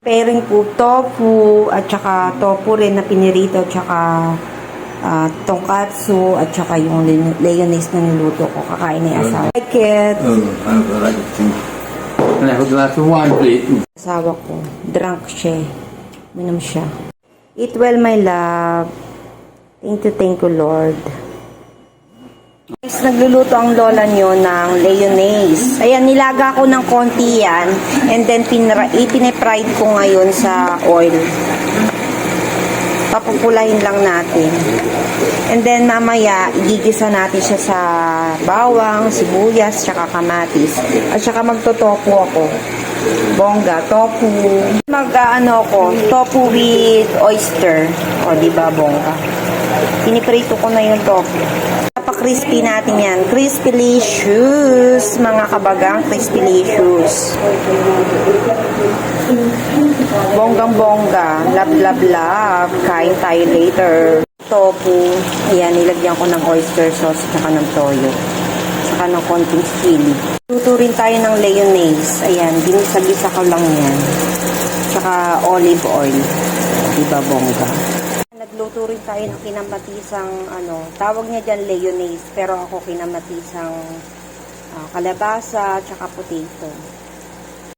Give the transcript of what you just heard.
Pairing po tofu at saka tofu rin na pinirito at saka tonkatsu at saka yung mayonnaise na niluto ko. Kakain ni asawa. Like it. I like it too. And I have a glass of wine, please. Asawa ko, drunk siya. Minom siya. Eat well, my love. Thank you, Lord. Guys, nagluluto ang lola nyo ng mayonnaise. Ayan, nilaga ko ng konti yan. And then, ipinay-fried ko ngayon sa oil. Papupulahin lang natin. And then, mamaya, igigisa natin siya sa bawang, sibuyas, tsaka kamatis. At saka magtotofu ako. Bongga, tofu. Tofu with oyster. O, diba, bongga? Piniprito ko na yung tofu. Crispy natin yan. Crispylicious, mga kabagang crispylicious. Bonggang-bongga. Love. Kain tayo later. Tofu. Ayan, nilagyan ko ng oyster sauce at ng toyo. Saka ng konting chili. Luto rin tayo ng mayonnaise. Ayan, ginisa-gisa ko lang yan. Saka olive oil. Diba, bongga? Nagluto rin tayo ng kinamatisang, tawag niya dyan mayonnaise, pero ako kinamatisang kalabasa, tsaka potato.